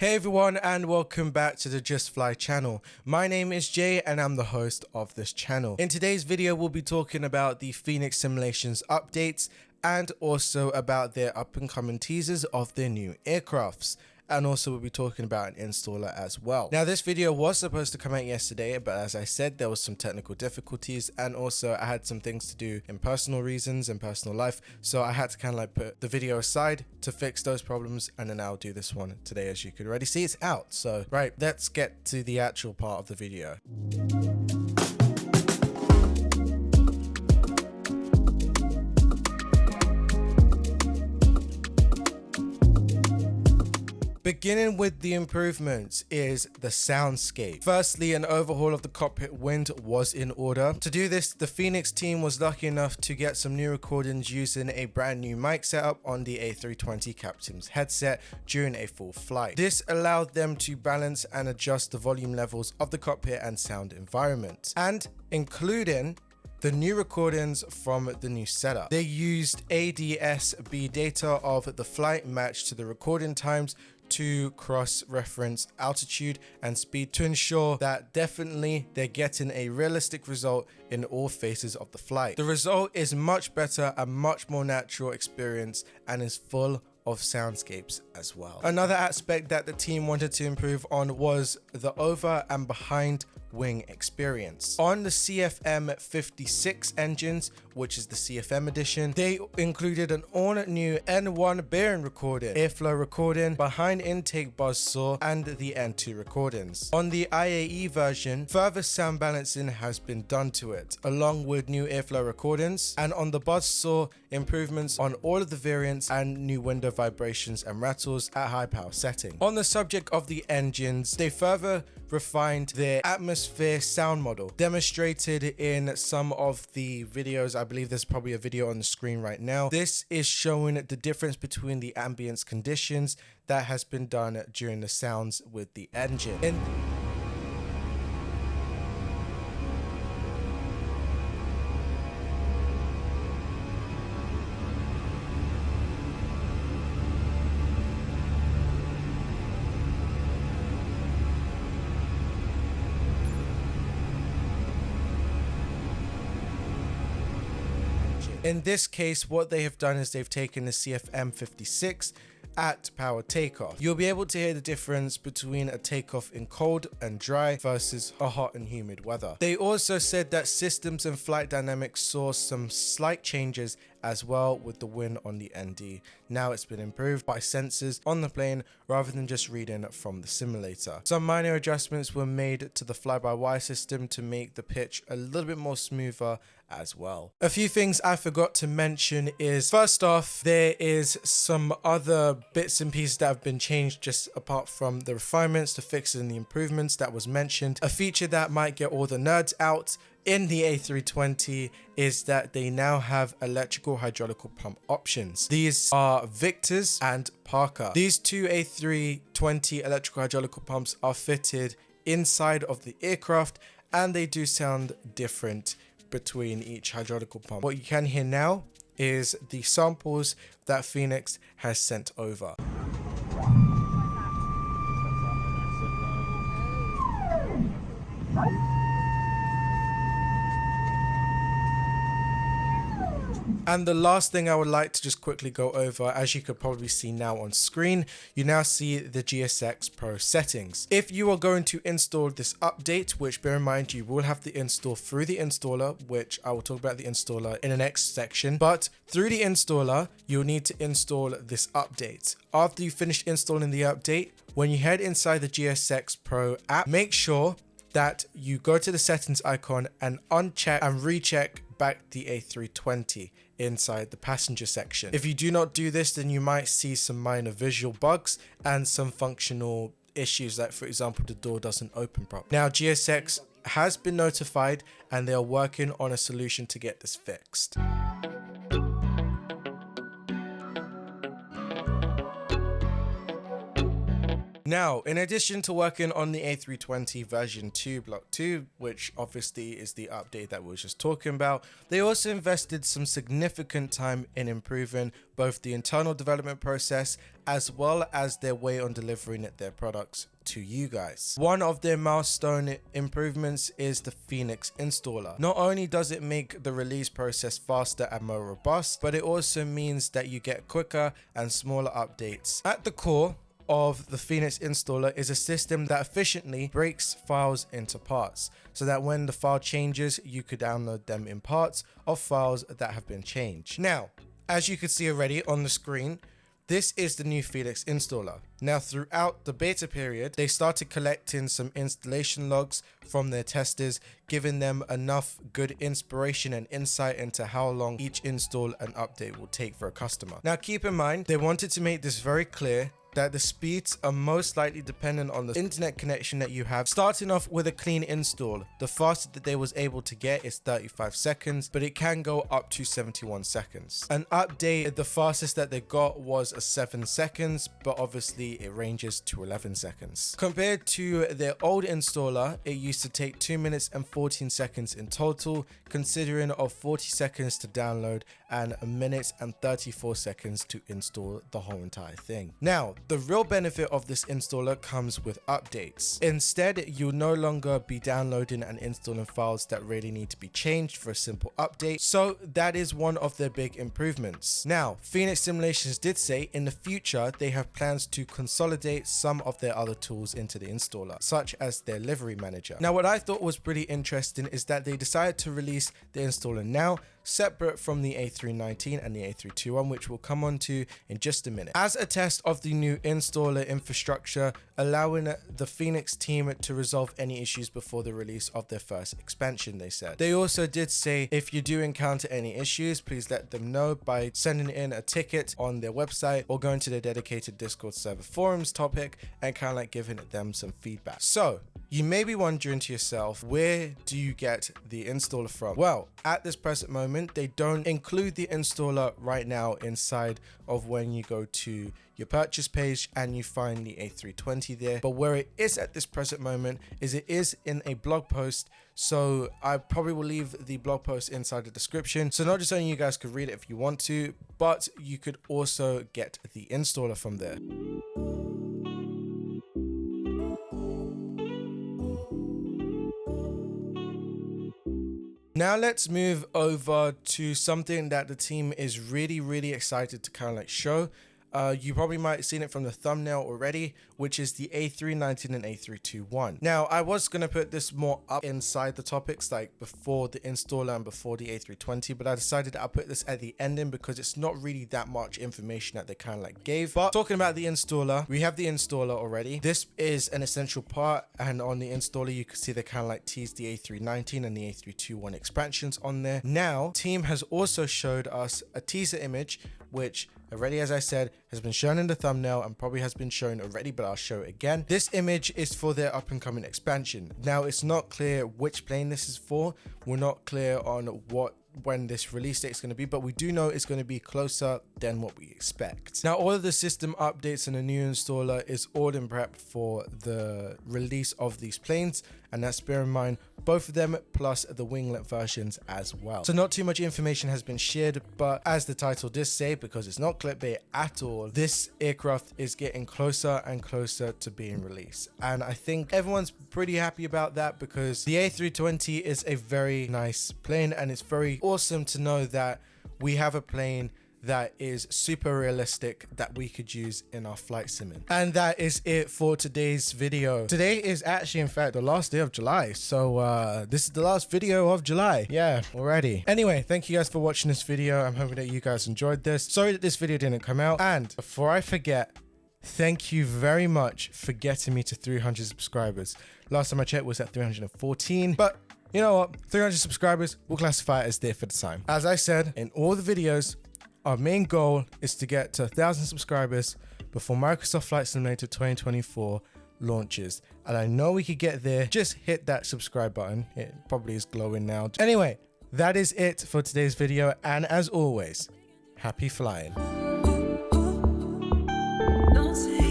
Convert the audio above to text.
Hey everyone, and welcome back to the Justfly channel. My name is Jay and I'm the host of this channel. In today's video we'll be talking about the Fenix Simulations updates and also about their up and coming teasers of their new aircrafts. And also we'll be talking about an installer as well. Now this video was supposed to come out yesterday, but as I said, there was some technical difficulties, and also I had some things to do in personal reasons and personal life. So I had to kind of like put the video aside to fix those problems, and then I'll do this one today. As you can already see, it's out. So right, let's get to the actual part of the video. Beginning with the improvements is the soundscape. Firstly, an overhaul of the cockpit wind was in order. To do this, the Fenix team was lucky enough to get some new recordings using a brand new mic setup on the A320 captain's headset during a full flight. This allowed them to balance and adjust the volume levels of the cockpit and sound environment, and including the new recordings from the new setup. They used ADS-B data of the flight matched to the recording times to cross-reference altitude and speed to ensure that definitely they're getting a realistic result in all phases of the flight. The result is much better, a much more natural experience, and is full of soundscapes as well. Another aspect that the team wanted to improve on was the over and behind wing experience. On the CFM56 engines, which is the CFM edition, they included an all new N1 bearing recording, airflow recording, behind intake buzzsaw, and the N2 recordings. On the IAE version, further sound balancing has been done to it, along with new airflow recordings, and on the buzzsaw, improvements on all of the variants and new window vibrations and rattles at high power setting. On the subject of the engines, they further refined their atmosphere sound model, demonstrated in some of the videos. I believe there's probably a video on the screen right now. This is showing the difference between the ambience conditions that has been done during the sounds with the engine. In this case, what they have done is they've taken the CFM56 at power takeoff. You'll be able to hear the difference between a takeoff in cold and dry versus a hot and humid weather. They also said that systems and flight dynamics saw some slight changes as well with the wind on the ND. Now it's been improved by sensors on the plane rather than just reading from the simulator. Some minor adjustments were made to the fly-by-wire system to make the pitch a little bit more smoother as well. A few things I forgot to mention is, first off, there is some other bits and pieces that have been changed just apart from the refinements, the fixes and the improvements that was mentioned. A feature that might get all the nerds out in the A320 is that they now have electrical hydraulical pump options. These are Victor's and Parker. These two A320 electrical hydraulical pumps are fitted inside of the aircraft, and they do sound different between each hydraulical pump. What you can hear now is the samples that Fenix has sent over. And the last thing I would like to just quickly go over, as you could probably see now on screen, you now see the GSX Pro settings. If you are going to install this update, which bear in mind you will have to install through the installer, which I will talk about the installer in the next section, but through the installer, you'll need to install this update. After you finish installing the update, when you head inside the GSX Pro app, make sure that you go to the settings icon and uncheck and recheck back the A320 inside the passenger section. If you do not do this, then you might see some minor visual bugs and some functional issues, like for example the door doesn't open properly. Now GSX has been notified and they are working on a solution to get this fixed. Now, in addition to working on the A320 version 2 block 2, which obviously is the update that we were just talking about, they also invested some significant time in improving both the internal development process as well as their way on delivering their products to you guys. One of their milestone improvements is the Fenix Installer. Not only does it make the release process faster and more robust, but it also means that you get quicker and smaller updates. At the core of the Fenix Installer is a system that efficiently breaks files into parts, so that when the file changes, you could download them in parts of files that have been changed. Now, as you can see already on the screen, this is the new Fenix Installer. Now, throughout the beta period, they started collecting some installation logs from their testers, giving them enough good inspiration and insight into how long each install and update will take for a customer. Now, keep in mind, they wanted to make this very clear that the speeds are most likely dependent on the internet connection that you have. Starting off with a clean install, the fastest that they was able to get is 35 seconds, but it can go up to 71 seconds. An update, the fastest that they got was 7 seconds, but obviously it ranges to 11 seconds. Compared to their old installer, it used to take 2 minutes and 14 seconds in total, considering of 40 seconds to download and 1 minute and 34 seconds to install the whole entire thing. Now, the real benefit of this installer comes with updates. Instead, you'll no longer be downloading and installing files that really need to be changed for a simple update. So that is one of their big improvements. Now, Fenix Simulations did say in the future, they have plans to consolidate some of their other tools into the installer, such as their livery manager. Now, what I thought was pretty interesting is that they decided to release the installer now, separate from the A319 and the A321, which we'll come on to in just a minute, as a test of the new installer infrastructure, allowing the Fenix team to resolve any issues before the release of their first expansion, they said. They also did say if you do encounter any issues, please let them know by sending in a ticket on their website or going to their dedicated Discord server forums topic and kind of like giving them some feedback. So you may be wondering to yourself, where do you get the installer from? Well, at this present moment, they don't include the installer right now inside of when you go to your purchase page and you find the A320 there. But where it is at this present moment is it is in a blog post. So I probably will leave the blog post inside the description. So not just only you guys could read it if you want to, but you could also get the installer from there. Now let's move over to something that the team is really excited to kind of like show. You probably might have seen it from the thumbnail already, which is the A319 and A321. Now, I was going to put this more up inside the topics, like before the installer and before the A320, but I decided I'll put this at the ending because it's not really that much information that they kind of like gave. But talking about the installer, we have the installer already. This is an essential part, and on the installer, you can see they kind of like teased the A319 and the A321 expansions on there. Now, team has also showed us a teaser image, which already, as I said, has been shown in the thumbnail and probably has been shown already, but I'll show it again. This image is for their up and coming expansion. Now, it's not clear which plane this is for. We're not clear on when this release date is going to be, but we do know it's going to be closer than what we expect. Now, all of the system updates and the new installer is all in prep for the release of these planes, and that's bear in mind both of them plus the winglet versions as well. So not too much information has been shared, but as the title did say, because it's not clickbait at all, this aircraft is getting closer and closer to being released, and I think everyone's pretty happy about that because the A320 is a very nice plane, and it's very awesome to know that we have a plane that is super realistic that we could use in our flight simming. And that is it for today's video. Today is actually, in fact, the last day of July. So this is the last video of July. Yeah, already. Anyway, thank you guys for watching this video. I'm hoping that you guys enjoyed this. Sorry that this video didn't come out. And before I forget, thank you very much for getting me to 300 subscribers. Last time I checked was at 314, but you know what? 300 subscribers, we'll classify it as there for the time. As I said in all the videos, our main goal is to get to 1,000 subscribers before Microsoft Flight Simulator 2024 launches. And I know we could get there. Just hit that subscribe button. It probably is glowing now. Anyway, that is it for today's video. And as always, happy flying. Don't say